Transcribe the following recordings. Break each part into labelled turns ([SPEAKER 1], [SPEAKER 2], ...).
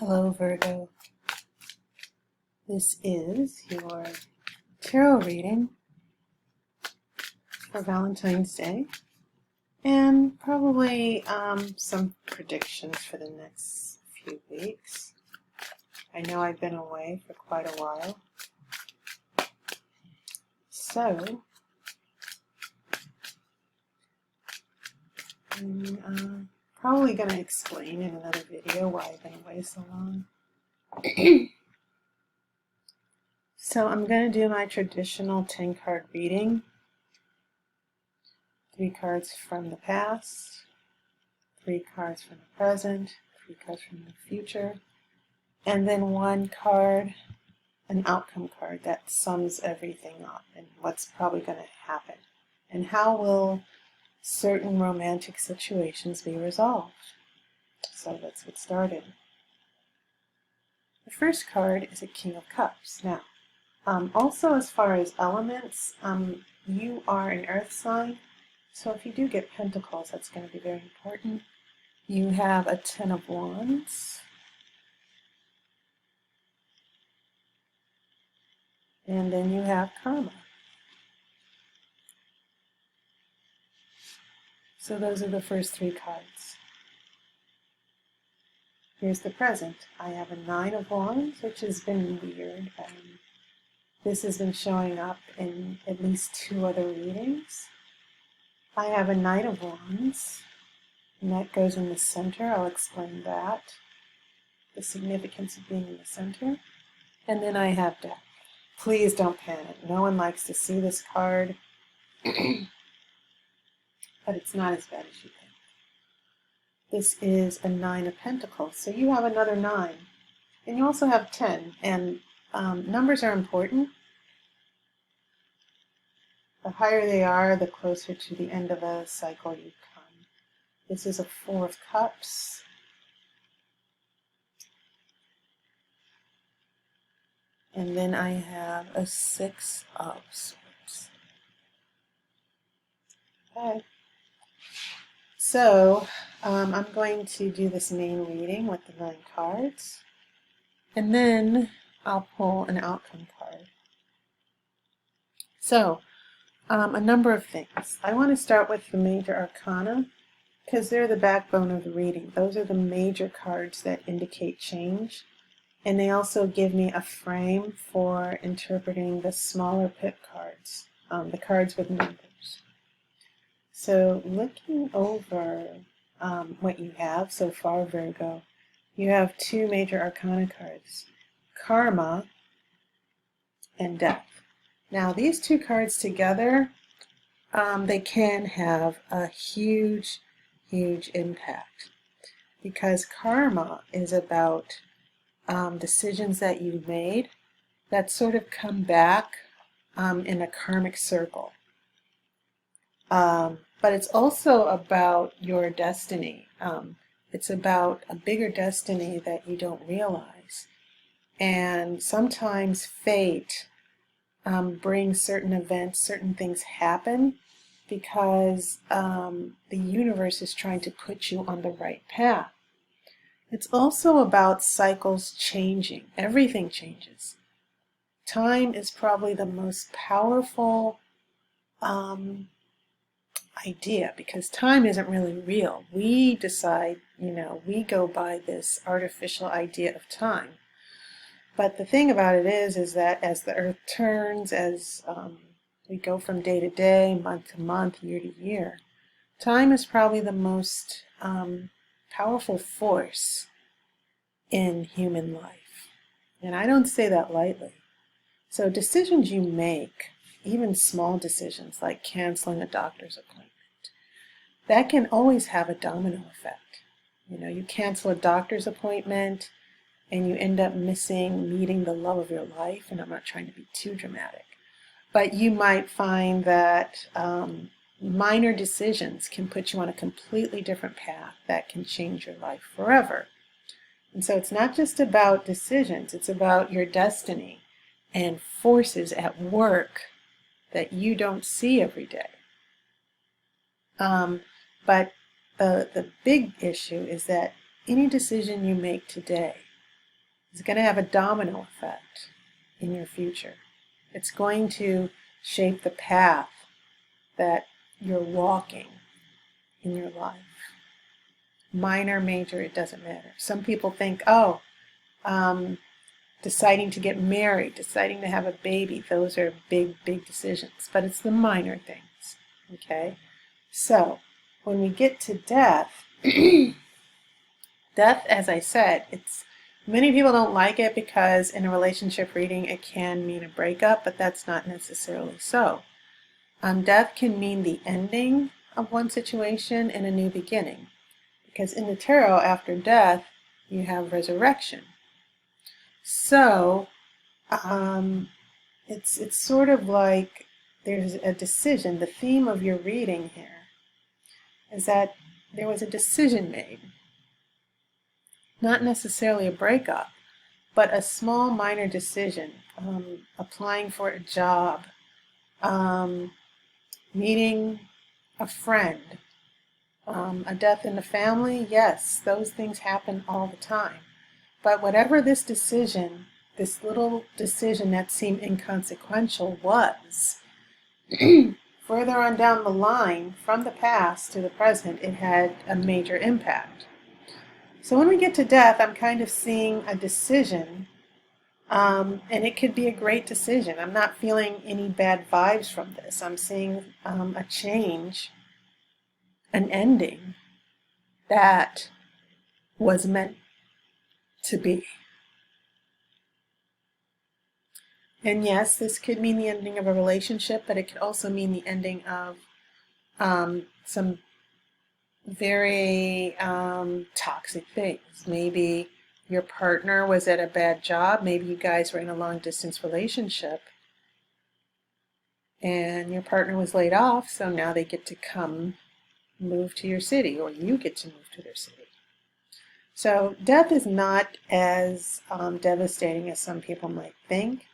[SPEAKER 1] Hello, Virgo. This is your tarot reading for Valentine's Day and probably some predictions for the next few weeks. I know I've been away for quite a while, so I'm probably going to explain in another video why I've been away so long. So I'm going to do my traditional 10-card reading. 3 cards from the past, 3 cards from the present, 3 cards from the future, and then 1 card, an outcome card that sums everything up and what's probably going to happen and how will certain romantic situations be resolved. So let's get started. The first card is a King of Cups. Now, also as far as elements, you are an earth sign, so if you do get pentacles, that's going to be very important. You have a 10 of Wands, and then you have karma. So those are the first 3 cards. Here's the present. I have a 9 of Wands, which has been weird. This has been showing up in at least 2 other readings. I have a Knight of Wands, and that goes in the center. I'll explain that, the significance of being in the center. And then I have Death. Please don't panic. No one likes to see this card, but it's not as bad as you think. This is a 9 of Pentacles, so you have another 9. And you also have 10, and numbers are important. The higher they are, the closer to the end of a cycle you come. This is a 4 of Cups. And then I have a 6 of Swords. Okay. So, I'm going to do this main reading with the 9 cards. And then I'll pull an outcome card. So, a number of things. I want to start with the major arcana because they're the backbone of the reading. Those are the major cards that indicate change, and they also give me a frame for interpreting the smaller pip cards, the cards with numbers. So looking over what you have so far, Virgo, you have 2 major arcana cards, Karma and Death. Now, these 2 cards together, they can have a huge, huge impact because karma is about decisions that you've made that sort of come back in a karmic circle. But it's also about your destiny. It's about a bigger destiny that you don't realize. And sometimes fate brings certain events, certain things happen because the universe is trying to put you on the right path. It's also about cycles changing. Everything changes. Time is probably the most powerful idea because time isn't really real. We decide, we go by this artificial idea of time. But the thing about it is that as the earth turns, as we go from day to day, month to month, year to year, time is probably the most powerful force in human life. And I don't say that lightly. So decisions you make, even small decisions like canceling a doctor's appointment, that can always have a domino effect. You cancel a doctor's appointment, and you end up meeting the love of your life, and I'm not trying to be too dramatic, but you might find that minor decisions can put you on a completely different path that can change your life forever. And so it's not just about decisions, it's about your destiny and forces at work that you don't see every day. But the big issue is that any decision you make today is going to have a domino effect in your future. It's going to shape the path that you're walking in your life. Minor, major, it doesn't matter. Some people think, oh, deciding to get married, deciding to have a baby, those are big, big decisions. But it's the minor things, okay? So, when we get to death, death, as I said, many people don't like it because in a relationship reading it can mean a breakup, but that's not necessarily so. Death can mean the ending of one situation and a new beginning. Because in the tarot, after death, you have resurrection. So, it's sort of like there's a decision. The theme of your reading here is that there was a decision made. Not necessarily a breakup, but a small minor decision. Applying for a job, meeting a friend, a death in the family. Yes, those things happen all the time. But whatever this decision, this little decision that seemed inconsequential was, further on down the line, from the past to the present, it had a major impact. So when we get to death, I'm kind of seeing a decision, and it could be a great decision. I'm not feeling any bad vibes from this. I'm seeing a change, an ending that was meant to be. And yes, this could mean the ending of a relationship, but it could also mean the ending of some very toxic things. Maybe your partner was at a bad job. Maybe you guys were in a long-distance relationship and your partner was laid off, so now they get to come move to your city, or you get to move to their city. So death is not as devastating as some people might think.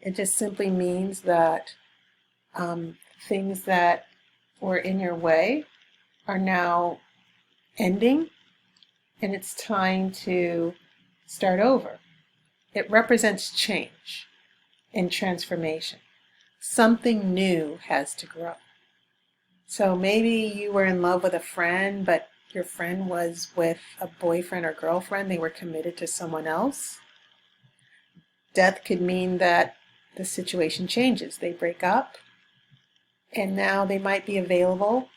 [SPEAKER 1] It just simply means that things that were in your way are now ending, and it's time to start over. It represents change and transformation. Something new has to grow. So maybe you were in love with a friend, but your friend was with a boyfriend or girlfriend. They were committed to someone else. Death could mean that the situation changes. They break up, and now they might be available.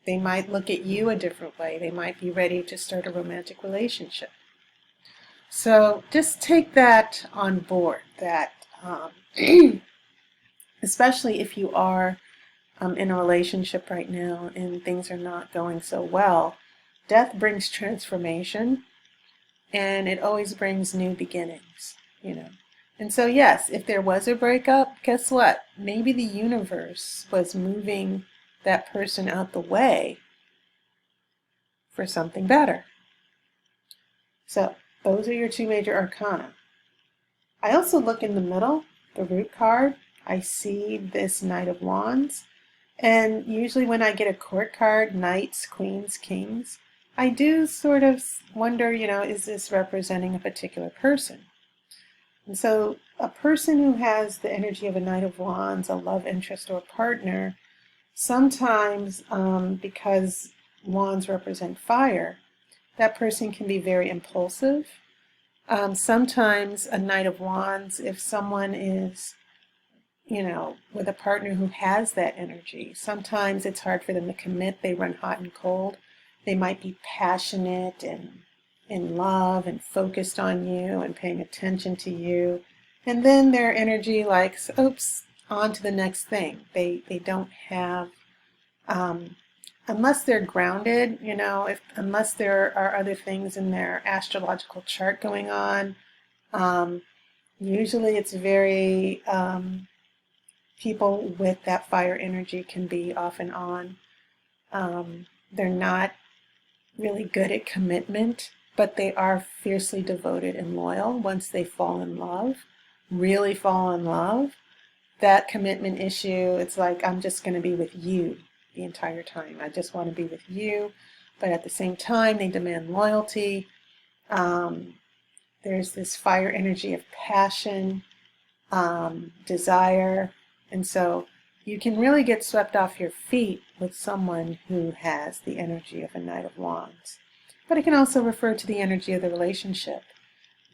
[SPEAKER 1] They might look at you a different way. They might be ready to start a romantic relationship. So just take that on board, that especially if you are in a relationship right now and things are not going so well, death brings transformation, and it always brings new beginnings, you know. And so yes, if there was a breakup, guess what? Maybe the universe was moving that person out the way for something better. So those are your two major arcana. I also look in the middle, the root card. I see this Knight of Wands. And usually when I get a court card, knights, queens, kings, I do sort of wonder, is this representing a particular person? And so a person who has the energy of a Knight of Wands, a love interest or partner, sometimes because wands represent fire, that person can be very impulsive. Sometimes a Knight of Wands, if someone is with a partner who has that energy, sometimes it's hard for them to commit. They run hot and cold. They might be passionate and in love and focused on you and paying attention to you. And then their energy likes, oops, on to the next thing. They don't have, unless they're grounded, unless there are other things in their astrological chart going on, usually it's very, people with that fire energy can be off and on. They're not really good at commitment, but they are fiercely devoted and loyal once they fall in love, really fall in love. That commitment issue, it's like, I'm just going to be with you the entire time. I just want to be with you. But at the same time, they demand loyalty. There's this fire energy of passion, desire, and so you can really get swept off your feet with someone who has the energy of a Knight of Wands. But it can also refer to the energy of the relationship,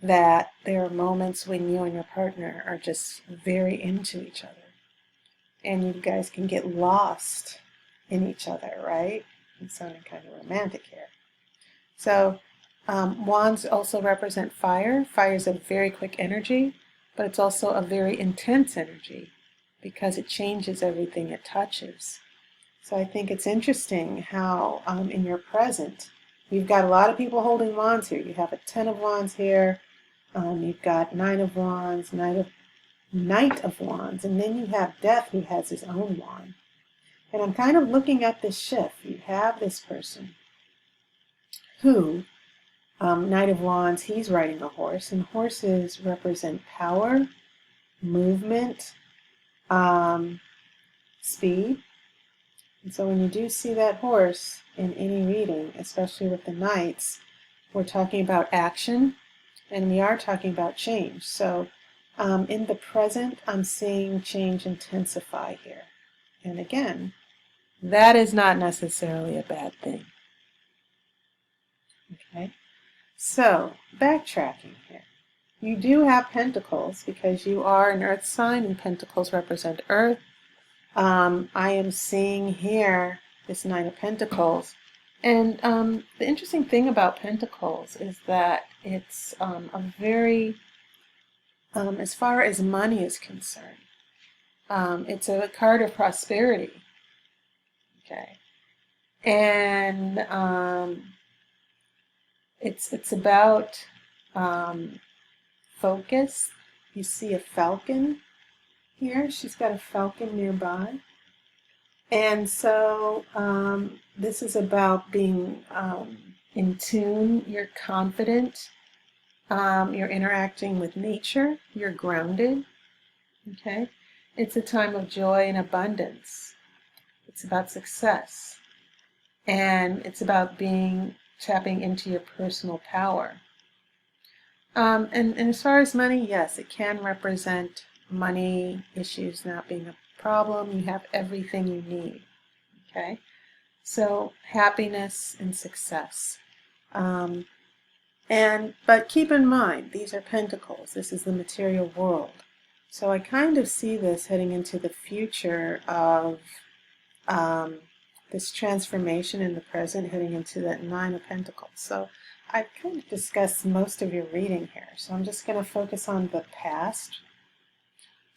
[SPEAKER 1] that there are moments when you and your partner are just very into each other. And you guys can get lost in each other, right? I'm sounding kind of romantic here. So wands also represent fire. Fire is a very quick energy, but it's also a very intense energy because it changes everything it touches. So I think it's interesting how in your present, you've got a lot of people holding wands here. You have a 10 of wands here. You've got 9 of wands, Knight of Wands, and then you have Death, who has his own wand. And I'm kind of looking at this shift. You have this person who, Knight of Wands, he's riding a horse, and horses represent power, movement, speed. And so when you do see that horse in any reading, especially with the Knights, we're talking about action, and we are talking about change. So in the present, I'm seeing change intensify here. And again, that is not necessarily a bad thing. Okay, so backtracking here. You do have pentacles because you are an earth sign and pentacles represent earth. I am seeing here this Nine of Pentacles. And the interesting thing about pentacles is that it's a very, as far as money is concerned, it's a card of prosperity. Okay. And it's about focus. You see a falcon here. She's got a falcon nearby. And so this is about being in tune. You're confident. You're interacting with nature. You're grounded. Okay. It's a time of joy and abundance. It's about success. And it's about tapping into your personal power. And as far as money, yes, it can represent money issues not being a problem. You have everything you need. Okay? So happiness and success. But keep in mind, these are pentacles. This is the material world. So I kind of see this heading into the future of this transformation in the present, heading into that Nine of Pentacles. So I've kind of discussed most of your reading here. So I'm just going to focus on the past.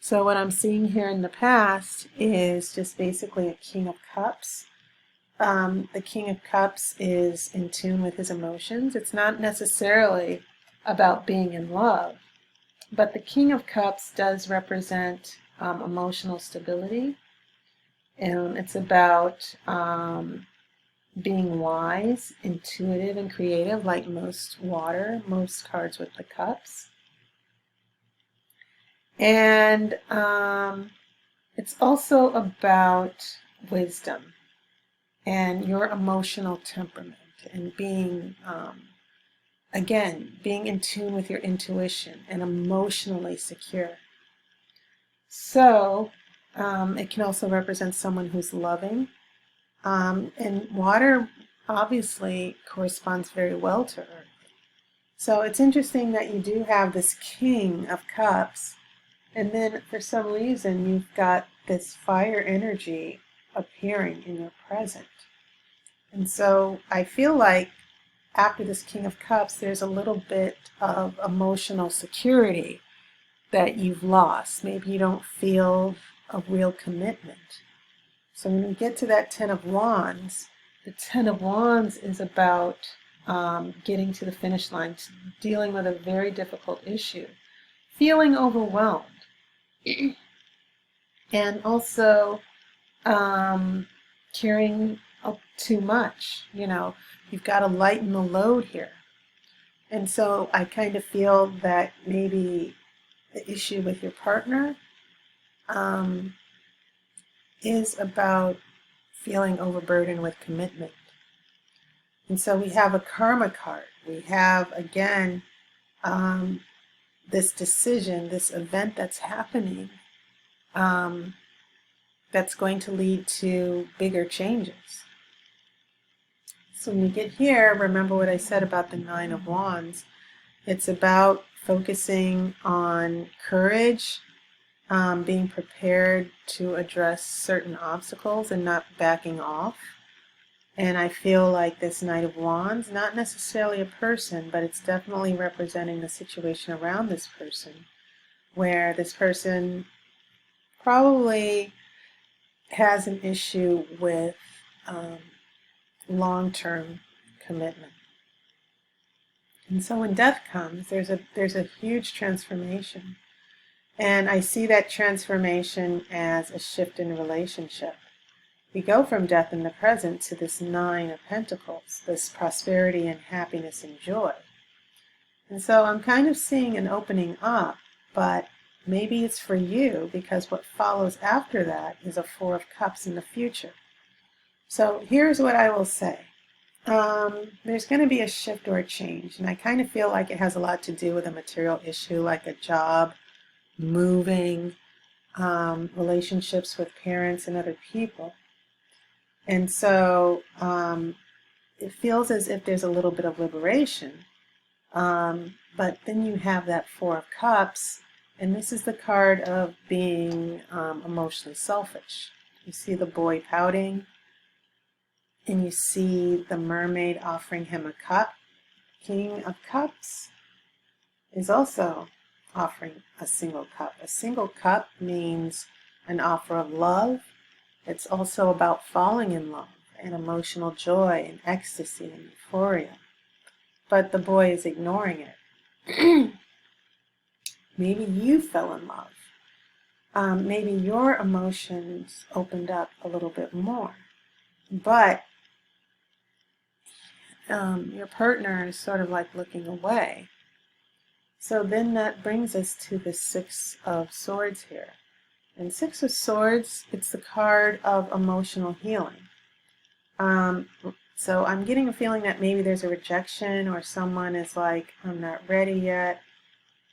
[SPEAKER 1] So what I'm seeing here in the past is just basically a King of Cups. The King of Cups is in tune with his emotions. It's not necessarily about being in love, but the King of Cups does represent emotional stability. And it's about being wise, intuitive, and creative, like most cards with the cups. And it's also about wisdom and your emotional temperament and being, again, being in tune with your intuition and emotionally secure. So it can also represent someone who's loving. And water obviously corresponds very well to earth. So it's interesting that you do have this King of Cups, and then for some reason you've got this fire energy appearing in your present. And so I feel like after this King of Cups, there's a little bit of emotional security that you've lost. Maybe you don't feel a real commitment. So when we get to that Ten of Wands, the Ten of Wands is about getting to the finish line, dealing with a very difficult issue, feeling overwhelmed, and also carrying too much. You know, you've got to lighten the load here. And so I kind of feel that maybe the issue with your partner is about feeling overburdened with commitment. And so we have a karma card. We have, again, this decision, this event that's happening, that's going to lead to bigger changes. So when you get here, remember what I said about the Nine of Wands. It's about focusing on courage, being prepared to address certain obstacles and not backing off. And I feel like this Knight of Wands, not necessarily a person, but it's definitely representing the situation around this person, where this person probably has an issue with long-term commitment. And so when death comes, there's a huge transformation. And I see that transformation as a shift in relationship. We go from death in the present to this Nine of Pentacles, this prosperity and happiness and joy. And so I'm kind of seeing an opening up, but maybe it's for you, because what follows after that is a Four of Cups in the future. So here's what I will say. There's going to be a shift or a change, and I kind of feel like it has a lot to do with a material issue, like a job, moving, relationships with parents and other people. And so it feels as if there's a little bit of liberation. But then you have that Four of Cups, and this is the card of being emotionally selfish. You see the boy pouting, and you see the mermaid offering him a cup. King of Cups is also offering a single cup. A single cup means an offer of love. It's also about falling in love and emotional joy and ecstasy and euphoria. But the boy is ignoring it. Maybe you fell in love. Maybe your emotions opened up a little bit more. But your partner is sort of like looking away. So then that brings us to the Six of Swords here. And Six of Swords, it's the card of emotional healing. So I'm getting a feeling that maybe there's a rejection, or someone is like, I'm not ready yet.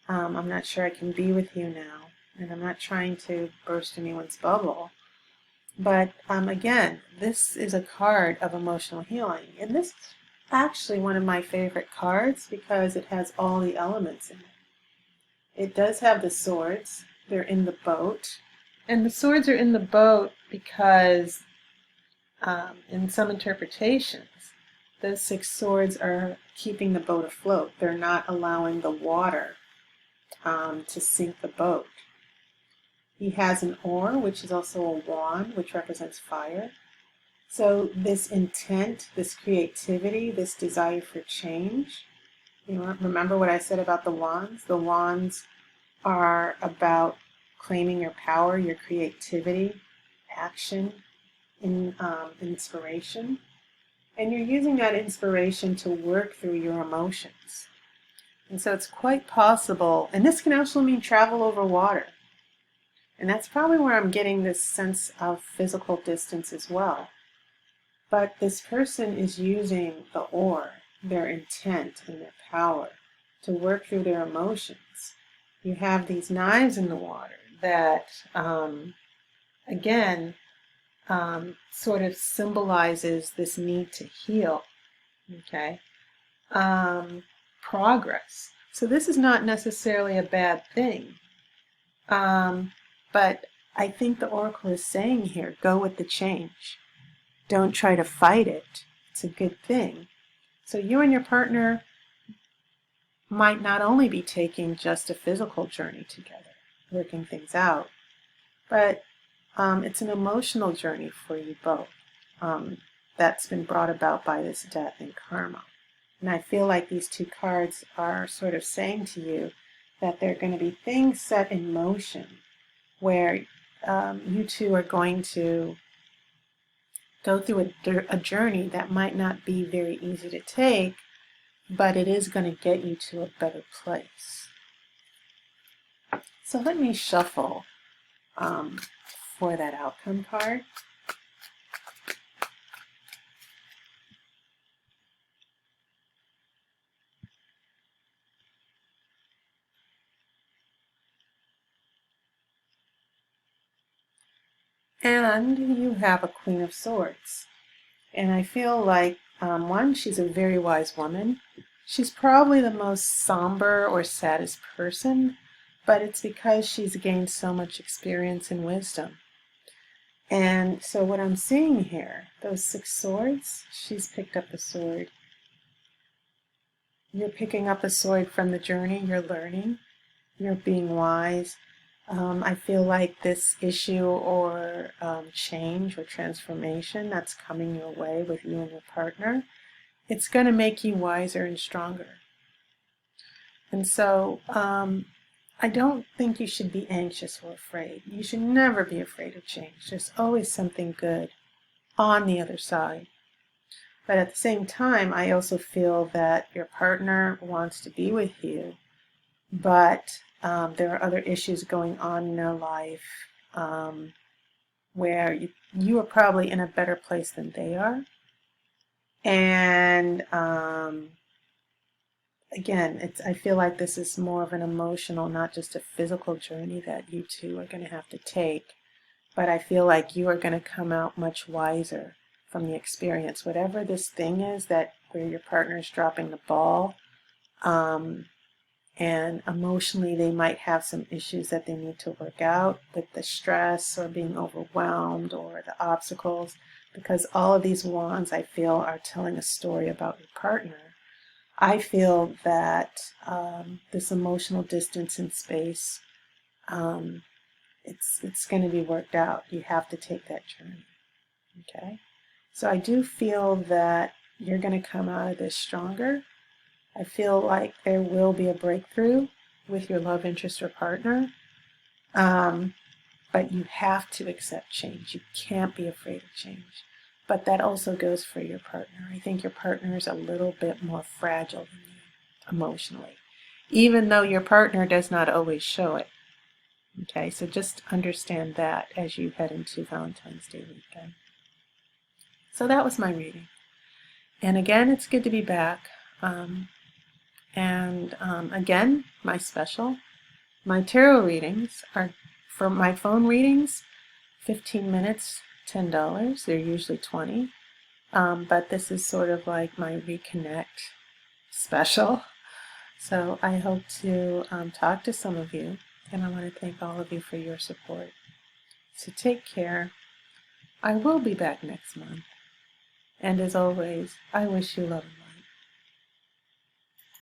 [SPEAKER 1] I'm not sure I can be with you now. And I'm not trying to burst anyone's bubble. But again, this is a card of emotional healing. And this is actually one of my favorite cards because it has all the elements in it. It does have the swords. They're in the boat. And the swords are in the boat because in some interpretations, those six swords are keeping the boat afloat. They're not allowing the water to sink the boat. He has an oar, which is also a wand, which represents fire. So this intent, this creativity, this desire for change. You know, remember what I said about the wands? The wands are about claiming your power, your creativity, action, inspiration. And you're using that inspiration to work through your emotions. And so it's quite possible, and this can also mean travel over water. And that's probably where I'm getting this sense of physical distance as well. But this person is using the oar, their intent and their power, to work through their emotions. You have these knives in the water that, again, sort of symbolizes this need to heal, okay? Progress. So this is not necessarily a bad thing. But I think the oracle is saying here, go with the change. Don't try to fight it. It's a good thing. So you and your partner might not only be taking just a physical journey together, working things out, but it's an emotional journey for you both that's been brought about by this death and karma. And I feel like these two cards are sort of saying to you that there are going to be things set in motion where you two are going to go through a journey that might not be very easy to take, but it is going to get you to a better place. So let me shuffle for that outcome card. And you have a Queen of Swords. And I feel like, one, she's a very wise woman. She's probably the most somber or saddest person, but it's because she's gained so much experience and wisdom. And so what I'm seeing here, those 6 swords, she's picked up a sword. You're picking up a sword from the journey, you're learning, you're being wise. I feel like this issue or change or transformation that's coming your way with you and your partner, it's going to make you wiser and stronger. And so I don't think you should be anxious or afraid. You should never be afraid of change. There's always something good on the other side. But at the same time, I also feel that your partner wants to be with you, but there are other issues going on in their life where you are probably in a better place than they are. And again, I feel like this is more of an emotional, not just a physical journey that you two are going to have to take. But I feel like you are going to come out much wiser from the experience. Whatever this thing is that where your partner is dropping the ball, and emotionally they might have some issues that they need to work out with the stress or being overwhelmed or the obstacles, because all of these wands I feel are telling a story about your partner. I feel that this emotional distance in space, it's going to be worked out. You have to take that journey. Okay? So I do feel that you're going to come out of this stronger. I feel like there will be a breakthrough with your love interest or partner, but you have to accept change. You can't be afraid of change. But that also goes for your partner. I think your partner is a little bit more fragile than you emotionally, even though your partner does not always show it. Okay, so just understand that as you head into Valentine's Day weekend. So that was my reading. And again, it's good to be back. Again, my tarot readings are, for my phone readings, 15 minutes, $10. They're usually 20. But this is sort of like my reconnect special. So I hope to talk to some of you, and I want to thank all of you for your support. So take care. I will be back next month. And as always, I wish you love and